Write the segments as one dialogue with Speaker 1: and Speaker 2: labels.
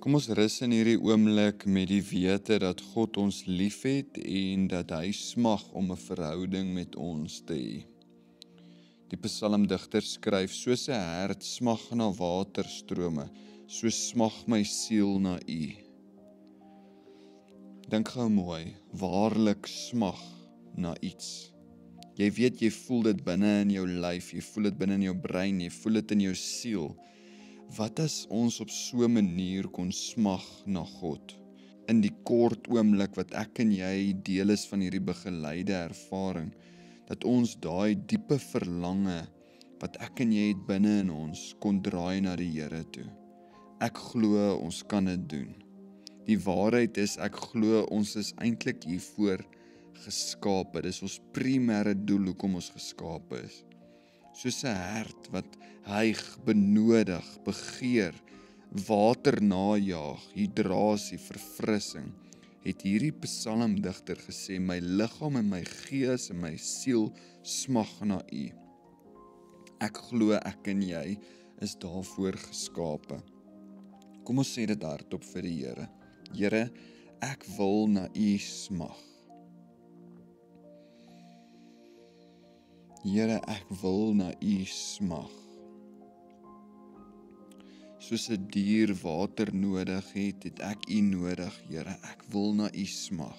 Speaker 1: Kom ons rus in hierdie oomblik met die wete dat God ons liefhet en dat hy smag om 'n verhouding met ons te hê. Die psalmdigter skryf: soos 'n hert smag na waterstrome, so smag my siel na U. Dink gou mooi, waarlik smag na iets. Jy weet, jy voel dit binne in jou lyf, jy voel dit binne in jou brein, jy voel dit in jou siel. Wat as ons op so 'n manier kon smag na God? In die kort oomblik wat ek en jy deel is van hierdie begeleide ervaring, dat ons daai diepe verlange wat ek en jy het binne in ons kon draai na die Here toe. Ek glo ons kan dit doen. Die waarheid is, ek glo ons is eintlik hiervoor geskape. Dis ons primêre doel hoekom ons geskape is. Soos 'n hert wat hyg, benodig, begeer, water najaag, hydrasie, verfrissing, het hierdie psalmdigter gesê: my liggaam en my gees en my siel smag na U. Ek glo ek en jy is daarvoor geskape. Kom ons sê dit hardop vir die Here. Here, ek wil na U smag. Here, ek wil na U smag. Soos 'n dier water nodig het, het ek U nodig, Here. Ek wil na U smag.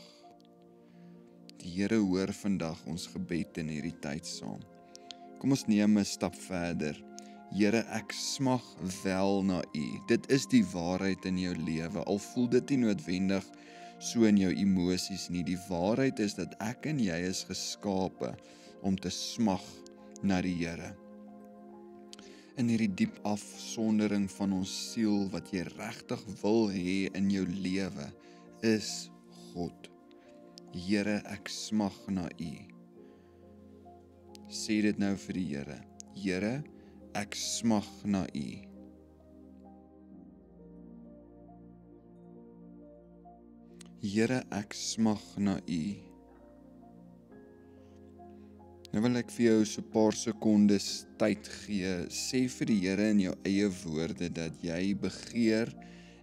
Speaker 1: Die Here hoor vandag ons gebed in hierdie tyd saam. Kom ons neem 'n stap verder. Here, ek smag wel na U. Dit is die waarheid in jou lewe. Al voel dit nie noodwendig so in jou emosies nie. Die waarheid is dat ek en jy is geskape om te smag na die Here. In hierdie diep afsondering van ons siel wat jy regtig wil hê in jou lewe, is God. Here, ek smag na U. Sê dit nou vir die Here. Here, ek smag na U. Here, ek smag na U. Nou wil ek vir jou so 'n paar sekondes tyd gee. Sê vir die Here in jou eie woorde dat jy begeer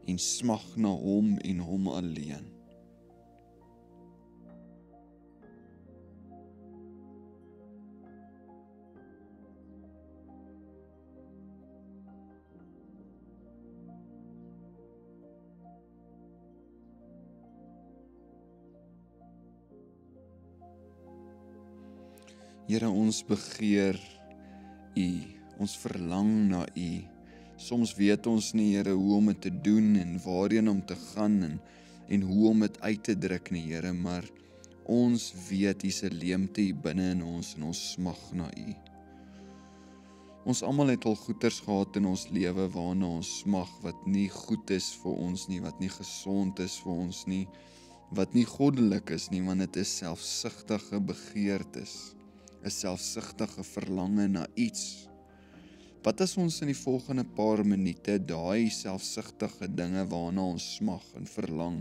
Speaker 1: en smag na Hom en Hom alleen. Here, ons begeer U, ons verlang na U. Soms weet ons nie, Here, hoe om dit te doen en waarheen om te gaan en hoe om dit uit te druk nie, Here, maar ons weet hier's 'n leemte hier binne in ons en ons smag na U. Ons almal het al goeters gehad in ons lewe waarna ons smag wat nie goed is vir ons nie, wat nie gesond is vir ons nie, wat nie goddelik is nie, want dit is selfsugtige begeertes. 'n selfsugtige verlange na iets. Wat as ons in die volgende paar minute daai selfsugtige dinge waarna ons smag en verlang,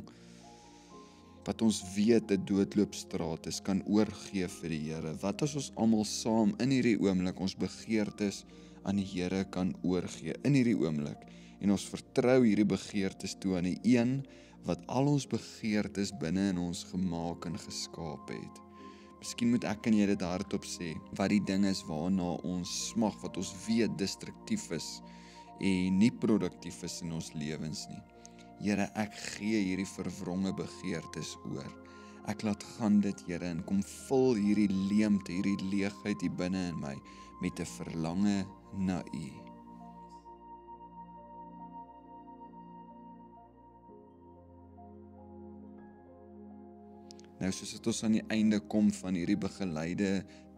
Speaker 1: wat ons weet 'n doodloopstraat is, kan oorgee vir die Here? Wat as ons almal saam in hierdie oomblik ons begeertes aan die Here kan oorgee in hierdie oomblik en ons vertrou hierdie begeertes toe aan die een wat al ons begeertes binne in ons gemaak en geskaap het? Miskien moet ek en jy dit hardop sê, wat die ding is waarna ons smag, wat ons weet destruktief is en nie produktief is in ons lewens nie. Here, ek gee hierdie verwronge begeertes oor. Ek laat gaan dit, Here, en kom vul hierdie leemte, hierdie leegheid hier binne in my met 'n verlange na U. Nou, soos dit ons aan die einde kom van hierdie begeleide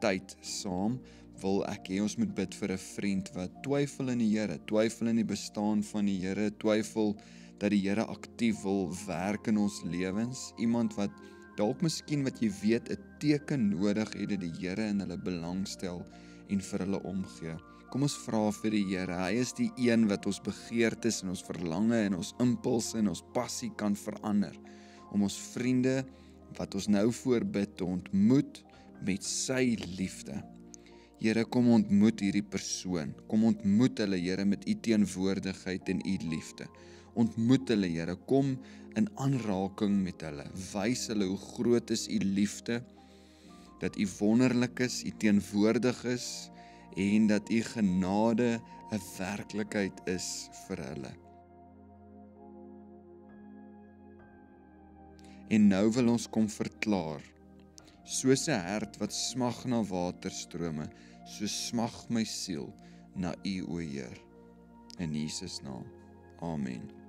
Speaker 1: tyd saam, wil ek hê ons moet bid vir 'n vriend wat twyfel in die Here, twyfel in die bestaan van die Here, twyfel dat die Here aktief wil werk in ons lewens. Iemand wat dalk miskien wat jy weet 'n teken nodig het dat die Here in hulle belangstel en vir hulle omgee. Kom ons vra vir die Here. Hy is die een wat ons begeertes en ons verlange en ons impulse en ons passie kan verander, om ons vriende wat ons nou voorbid te ontmoet met sy liefde. Here, kom ontmoet hierdie persoon. Kom ontmoet hulle, Here, met U teenwoordigheid en U liefde. Ontmoet hulle, Here, kom in aanraking met hulle. Wys hulle hoe groot is u liefde, dat u wonderlik is, u teenwoordig is, en dat u genade 'n werklikheid is vir hulle. En nou wil ons kom verklaar, soos 'n hert wat smag na waterstrome, so smag my siel na u, o Heer. In Jesus naam. Amen.